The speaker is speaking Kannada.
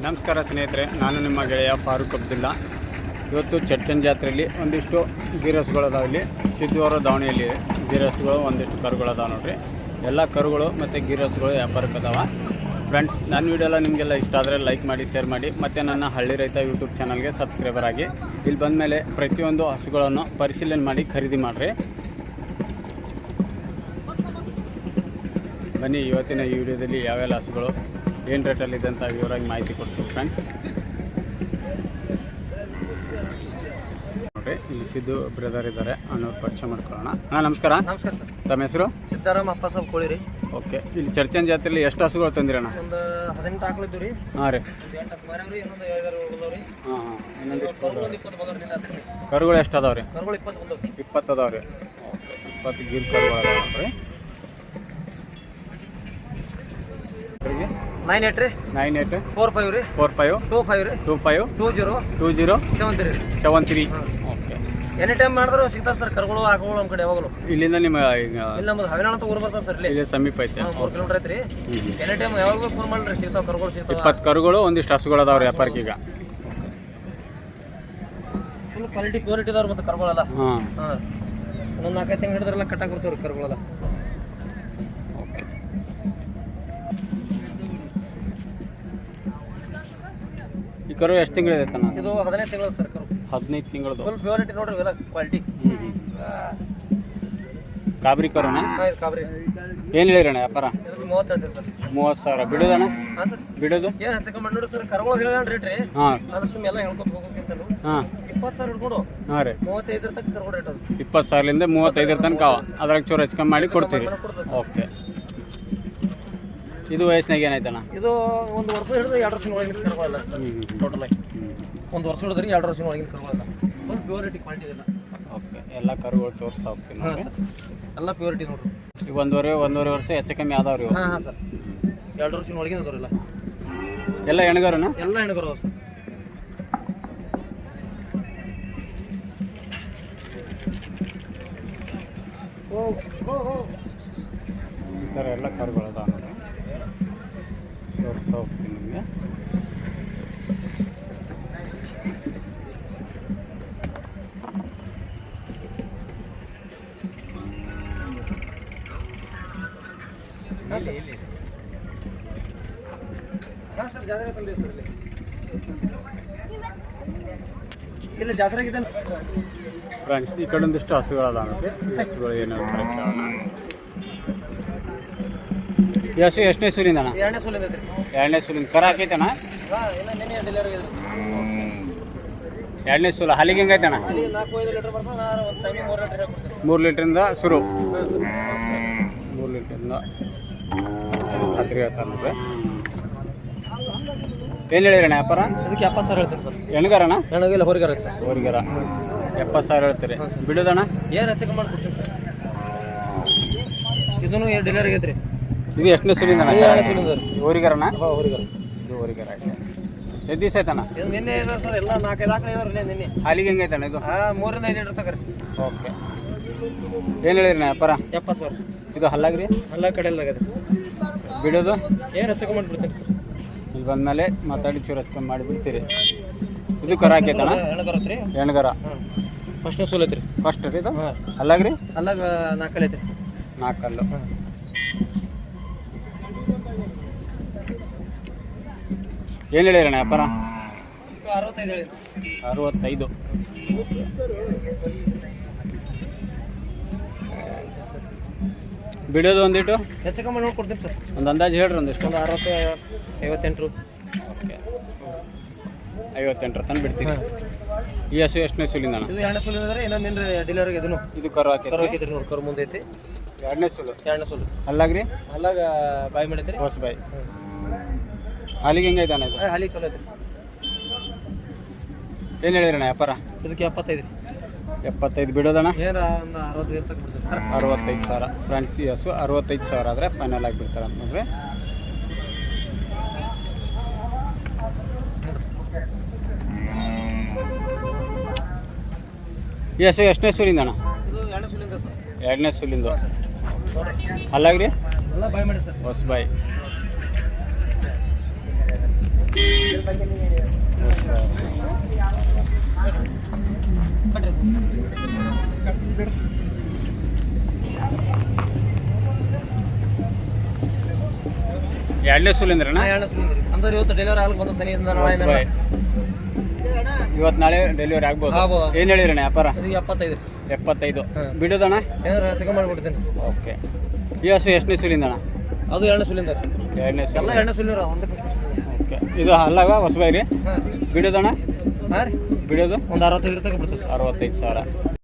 ನಮಸ್ಕಾರ ಸ್ನೇಹಿತರೆ, ನಾನು ನಿಮ್ಮ ಗೆಳೆಯ ಫಾರೂಕ್ ಅಬ್ದುಲ್ಲಾ. ಇವತ್ತು ಚಡ್ಚನ್ ಜಾತ್ರೆಯಲ್ಲಿ ಒಂದಿಷ್ಟು ಗೀರಸ್ಗಳದಾವೆ. ಇಲ್ಲಿ ಸಿದ್ದೂರು ದಾವಣಿಯಲ್ಲಿ ಗೀರಸ್ಗಳು ಒಂದಿಷ್ಟು ಕರುಗಳದಾವೆ ನೋಡ್ರಿ. ಎಲ್ಲ ಕರುಗಳು ಮತ್ತು ಗೀರಸ್ಗಳು ವ್ಯಾಪಾರಕ್ಕೆ ಅದಾವೆ. ಫ್ರೆಂಡ್ಸ್, ನನ್ನ ವಿಡಿಯೋ ಎಲ್ಲ ನಿಮಗೆಲ್ಲ ಇಷ್ಟ ಆದರೆ ಲೈಕ್ ಮಾಡಿ, ಶೇರ್ ಮಾಡಿ, ಮತ್ತು ನನ್ನ ಹಳ್ಳಿ ರೈತ ಯೂಟ್ಯೂಬ್ ಚಾನಲ್ಗೆ ಸಬ್ಸ್ಕ್ರೈಬರ್ ಆಗಿ. ಇಲ್ಲಿ ಬಂದ ಮೇಲೆ ಪ್ರತಿಯೊಂದು ಹಸುಗಳನ್ನು ಪರಿಶೀಲನೆ ಮಾಡಿ ಖರೀದಿ ಮಾಡಿರಿ. ಬನ್ನಿ, ಇವತ್ತಿನ ಈ ವಿಡಿಯೋದಲ್ಲಿ ಯಾವೆಲ್ಲ ಹಸುಗಳು ಏನು ರೇಟಲ್ಲಿದೆ ಅಂತ ವಿವರವಾಗಿ ಮಾಹಿತಿ ಕೊಡ್ತೀವಿ ಫ್ರೆಂಡ್ಸ್. ನೋಡಿರಿ, ಇಲ್ಲಿ ಸಿದ್ದು ಬ್ರದರ್ ಇದ್ದಾರೆ, ಅಣ್ಣವ್ರು ಪರಿಚಯ ಮಾಡ್ಕೊಳ್ಳೋಣ. ನಮಸ್ಕಾರ. ನಮಸ್ಕಾರ ಸರ್. ತಮ್ಮ ಹೆಸರು? ಸಿದ್ದಾರಾಮ ಅಪ್ಪ ಸಾಬ್ ಕೋಳಿ ರೀ. ಓಕೆ, ಇಲ್ಲಿ ಚಡ್ಚನ್ ಜಾತ್ರೆಯಲ್ಲಿ ಎಷ್ಟು ಹಸುಗಳು ತಂದಿರಣ್ಣ? ಒಂದು 18 ಆಕಳಿದ್ದು ರೀ. ಹಾಂ ರೀ. 8 ಮಾರ್ಯಾವ್ರಿ, ಇನ್ನೊಂದು 5 ಉಳಿದವು ರೀ. ಹಾಂ ಹಾಂ. ಇನ್ನೊಂದು 20 ಬಂದವ್ರಿ. ಕರುಗಳು ಎಷ್ಟು ಅದಾವೆ ರೀ? ಕರುಗಳು 20 ಬಂದವ್ರಿ. 20 ಅದಾವೆ ರೀ. ಓಕೆ, 20 ಗೀರ್ ಕರುಗಳು ಅದಾವೆ ನೋಡ್ರಿ. 98 ರೀ. 98 45 ರೀ. 45 25 ರೀ. 25 20 20 73 ರೀ. 73. ಓಕೆ, ಎನಿ ಟೈಮ್ ಮಾಡಿದ್ರು ಸಿಗ್ತಾವೆ ಸರ್ ಕರುಗಳು ಆಕಳು ನಮ್ಮ ಕಡೆ ಯಾವಾಗಲೂ. ಇಲ್ಲಿಂದ ನಿಮ್ಮ ಈಗ ಇಲ್ಲಿ ನಮ್ಮದು ಹವಿನಾಳ ಅಂತ ಊರು ಬರ್ತಾವೆ ಸರ್. ಇಲ್ಲಿ ಸಮೀಪ ಐತೆ. 3 ಕಿಲೋಮೀಟರ್ ಐತ್ರಿ. ಎನಿ ಟೈಮ್ ಯಾವಾಗ ಫೋನ್ ಮಾಡ್ರಿ, ಸಿಗ್ತಾವೆ ಕರುಗಳು ಸಿಗ್ತಾವೆ. 20 ಕರುಗಳು, ಒಂದಿಷ್ಟು ಹಸುಗಳು ಅದಾವೆ ವ್ಯಾಪಾರಕ್ಕೆ ಈಗ. ಫುಲ್ ಕ್ವಾಲಿಟಿ ಪ್ಯೂರಿಟಿ ಇದಾವ್ರಿ ಮತ್ತು ಕರುಗಳೆಲ್ಲ. ಹಾಂ ಹಾಂ, ಒಂದು 4-5 ತಿಂಗಳು ಹಿಡಿದ್ರೆಲ್ಲ ಕಟ್ಟಾಗಿ ಬರ್ತಾವೆ ರೀ ಕರುಗಳೆಲ್ಲ. ಈ ಕರು ಎಷ್ಟು ತಿಂಗಳಿದೆ ತನ್ನ? ಇದು 15 ತಿಂಗಳು ಸರ್ ಕರು. 15 ತಿಂಗಳದು. ಫುಲ್ ಪ್ಯೂರಿಟಿ ನೋಡ್ರಿ ಇವೆಲ್ಲ ಕ್ವಾಲಿಟಿ. ಕಾಬ್ರಿ ಕರುನಾ? ಹಾಂ, ಇದು ಕಾಬ್ರಿ. ಏನು ಹೇಳಿರಣ್ಣ ವ್ಯಾಪಾರ? ಇದು 30 ಹೇಳ್ತೀವಿ ಸರ್. 30,000 ಬಿಡೋದಣ್ಣ? ಹಾಂ ಸರ್. ಬಿಡೋದು ಏನು ಹೆಚ್ಚು ಮಾಡಿ ನೋಡಿ ಸರ್, ಕರುಗಳು ಹೇಳೋಣ ರೇಟ್ ರೀ. ಹಾಂ, ಅದ್ರ ಸುಮ್ಮನೆ ಎಲ್ಲ ಹೇಳ್ಕೊತ ಹೋಗೋಕ್ಕಿಂತಲೂ ಹಾಂ 20,000 ಹಿಡ್ಕೊಡು. ಹಾಂ ರೀ. 35 ತನಕ ಕರುಗಳು ರೇಟ್ ಅದು. 20,000ದಿಂದ 35 ತನಕ ಅದ್ರಾಗ ಚೂರು ಹೆಚ್ಚು ಕಮ್ಮಿ ಮಾಡಿ ಕೊಡ್ತೀವಿ. ಓಕೆ, ಇದು ವಯಸ್ಸಿನಾಗ ಏನಾಯ್ತಣ್ಣ? ಇದು 1 ವರ್ಷ ಹಿಡಿದು 2 ವರ್ಷದ ಒಳಗಿನ ಕರುಗಳಲ್ಲ ಟೋಟಲ್ ಆಗಿ. 1 ವರ್ಷ ಹಿಡಿದ್ರಿ 2 ವರ್ಷದ ಒಳಗಿನ ಕರುಗಳಲ್ಲ. ಫುಲ್ ಪ್ಯೂರಿಟಿ ಕ್ವಾಲಿಟಿ ಇದೆಲ್ಲ. ಓಕೆ, ಎಲ್ಲ ಕರುಗಳು ತೋರಿಸ್ತಾ ಹೋಗ್ತೀನಿ. ಹಾಂ ಸರ್, ಎಲ್ಲ ಪ್ಯೂರಿಟಿ ನೋಡ್ರಿ. ಈಗ ಒಂದೂವರೆ ವರ್ಷ ಹೆಚ್ಚು ಕಮ್ಮಿ ಆದವ್ರಿ. ಹಾಂ ಹಾಂ ಸರ್, 2 ವರ್ಷದ ಒಳಗಿನ ಅದಾವ್ರಿಲ್ಲ. ಎಲ್ಲ ಹೆಣ್ಗರುನ? ಎಲ್ಲ ಹೆಣ್ಗರು ಅದಾವ ಸರ್. ಈ ಥರ ಎಲ್ಲ ಕರುಗಳು ಅದಾವ ನೋಡಿ, ತೋರಿಸ್ತಾ ಹೋಗ್ತೀನಿ ನಿಮಗೆ. ಹಾಂ ಸರ್, ಜಾತ್ರೆ ತಂದೆ ಸರ್ ಇಲ್ಲಿ ಜಾತ್ರೆಗಿದೆ ಫ್ರೆಂಡ್ಸ್. ಈ ಕಡೆ ಒಂದಿಷ್ಟು ಹಸುಗಳು ಅದಾವ ನೋಡಿ. ಈ ಹಸುಗಳು ಏನು ಹೇಳ್ತಾರೆ ಕೇಳೋಣ. ಈ ಹಸು ಎಷ್ಟನೇ ಸೂಲಿಂದ ಅಣ್ಣ? 2ನೇ ಸೂಲಿಂದ ಐತ್ರಿ. 2ನೇ ಸೂಲಿಂದ ಕರ ಹಾಕೈತಣ್ಣ? ಹಾಂ, ಇಲ್ಲ ನೆನೆ ಡೆಲಿವರಿ ಇದೆ. 2ನೇ ಸೂಲು. ಹಾಲಿಗೆ ಹೆಂಗೈತಣ್ಣ? ಅಲ್ಲಿ 4-5 ಲೀಟರ್ ಬರ್ತದೆ. ನಾನು ಒಂದು ಟೈಮಿಗೆ 3 ಲೀಟರ್ ಹಾಕ್ಬಿಡ್ತೀನಿ. 3 ಲೀಟ್ರಿಂದ ಶುರು. 3 ಲೀಟ್ರಿಂದ ಖಾತ್ರಿ ಹೇಳ್ತಾರೆ ನೋಡ್ರಿ. ಏನು ಹೇಳಿರಣ್ಣ ವ್ಯಾಪಾರ? ಇದಕ್ಕೆ 70,000 ಹೇಳ್ತೀನಿ ಸರ್. ಹೆಣ್ಗಾರಣ್ಣ? ಹೆಣ್ಗಿಲ್ಲ, ಹೊರಗಾರ ಸರ್. ಹೊರಗಾರ. 70,000 ಹೇಳ್ತೀರಿ. ಬಿಡೋದಣ್ಣ? ಏನು ಹೆಚ್ಚು ಮಾಡಿ ಕೊಡ್ತೀನಿ ಸರ್. ಇದನ್ನು ಡೆಲಿವರಿ ಆಗೈತೆ ರೀ. ಇದು ಎಷ್ಟನೇ ಸೂಲಿಂದ? 2ನೇ ಸೂಲಿಂದ ರೀ. ಹೊರಗಾರಣ್ಣ? ಹಾಂ, ಹೊರಗಾರ. ಇದು ಹೊರಗಾರ. ಎಷ್ಟು ದಿವಸ ಆಯ್ತಣ್ಣ? ಇದು ನಿನ್ನೆ ಇದೆ ಸರ್. ಎಲ್ಲ 4-5 ಆಕಳು ಇದಾವ್ರಿ ನಿನ್ನೆ. ಹಾಲಿಗೆ ಹೆಂಗೈತಣ್ಣ ಇದು? ಹಾಂ, 3ರಿಂದ 5 ಲೀಟರ್ ತಗರಿ. ಓಕೆ, ಏನು ಹೇಳಿರಣ್ಣ ವ್ಯಾಪಾರ? 70,000. ಇದು ಹಲ್ಲಾಗ್ರಿ? ಎಲ್ಲ ಕಡೆಯಲ್ಲಾಗದೆ. ಬಿಡೋದು? ಏನು ಹೆಚ್ಚು ಮಾಡಿಬಿಡ್ತೀನಿ ಸರ್. ಇಲ್ಲಿ ಬಂದಮೇಲೆ ಮಾತಾಡಿ ಚೂರು ಹಚ್ಕೊಂಡು ಮಾಡಿಬಿಡ್ತೀರಿ. ಇದು ಕರ ಹಾಕೈತಣ್ಣ? ಹೆಣ್ಗರ ಐತ್ರಿ. ಹೆಣ್ಗರ. ಹಾಂ, ಫಸ್ಟ್ನೇ ಸೂಲ್ ಐತ್ರಿ. ಫಸ್ಟ್ ರೀ ಇದು? ಹಾಂ. ಹಲ್ಲಾಗ್ರಿ? ಅಲ್ಲಾಗ 4 ಕಲ್ಲು ಐತ್ರಿ. 4 ಕಲ್ಲು. ಹಾಂ. ಏನು ಹೇಳಿರಣ್ಣ ವ್ಯಾಪಾರ? 65 ಹೇಳಿ. 65. ಬಿಡೋದು ಒಂದಿಟ್ಟು ಹೆಚ್ಚು ಕಮ್ಮಿ ನೋಡ್ಕೊಡ್ತೀನಿ ಸರ್. ಒಂದು ಅಂದಾಜು ಹೇಳ್ರಿ ಒಂದಿಷ್ಟು. ಒಂದು 60, 58. ಓಕೆ, 58 ತನಕ ಬಿಡ್ತೀವಿ. ಈ ಹಸು ಎಷ್ಟನೇ ಸೂಲಿಂದ ಅಣ್ಣ? ಇದು 2ನೇ ಸೂಲಿಂದ ರೀ. ಇನ್ನೊಂದು ಏನು ಡೆಲಿವರಿ ಇದನ್ನು ಇದು ಕರು ಹಾಕಿ ಕರು ಹಾಕಿದ್ರಿ ನೋಡಿ. ಕರು ಮುಂದೆ ಐತಿ. 2ನೇ ಸೂಲು. 2ನೇ ಸೂಲು. ಹಲ್ಲಾಗ್ರಿ? ಅಲ್ಲಾಗ ಬಾಯಿ ಮಾಡೈತೆ ರೀ. ಹೊಸ ಬಾಯಿ. ಹಾಲಿಗೆ ಹೆಂಗೈತೆ ಅಣ್ಣ ಇದು? ಹಾಲಿಗೆ ಚಲೋ ಐತ್ರಿ. ಏನು ಹೇಳಿರಣ್ಣ ವ್ಯಾಪಾರ? ಇದಕ್ಕೆ 75 ರೀ. 75 ಬಿಡೋದಣ್ಣ? ಏನು ಒಂದು 60 ಇರ್ತಕ್ಕೆ ಬಿಡ್ತೀವಿ. 65,000 ಫ್ರೆಂಡ್ಸ್. ಈ ಹಸು 65,000 ಆದರೆ ಫೈನಲ್ ಆಗಿಬಿಡ್ತಾರೆ ಅಂತ ನೋಡ್ರಿ. ಈ ಹಸು ಎಷ್ಟನೇ ಸೂಲಿಂದ ಅಣ್ಣ? ಇದು 2ನೇ ಸೂಲಿಂದ ಸರ್. 2ನೇ ಸೂಲಿಂದ. ಅಲ್ಲಾಗ್ರಿ? ಎಲ್ಲ ಬಾಯ್ ಮಾಡಿ ಸರ್. ಹೊಸ ಬಾಯಿ. ಎರಡನೇ ಸೂಲಿಂದ್ರಣ್ಣ ಅಂದ್ರೆ ಇವತ್ತು ಡೆಲಿವರಿ ಆಗಲಿಕ್ಕೆ ಬಂದ ಸನಿಯಿಂದ ಇವತ್ತು ನಾಳೆ ಡೆಲಿವರಿ ಆಗ್ಬೋದು. ಆಗ್ಬೋದು. ಏನು ಹೇಳಿರಣ್ಣ ವ್ಯಾಪಾರ? 75 75 ಬಿಡೋದಣ್ಣ? ಏನಾರು ಚೆಕ್ ಮಾಡಿಬಿಡ್ತೇನೆ. ಓಕೆ. ಈ ಹಸು ಎಷ್ಟನೇ ಸೂಲಿಂದಣ್ಣ? ಅದು ಎರಡನೇ ಸುಲಿಂದ. ಎರಡನೇ ಸೂಲು. ಎಲ್ಲ ಎರಡನೇ ಸುಲಿಂದ ಒಂದಕ್ಕೆ. ಓಕೆ. ಇದು ಅಲ್ಲವ ಹೊಸಬಾಯಿ ರೀ? ಹಾಂ ಬಿಡೋದಣ್ಣ? ಹಾಂ ರೀ ಬಿಡೋದು ಒಂದು 65 ತನಕ ಬಿಡ್ತೀವಿ ಸರ್. 65,000.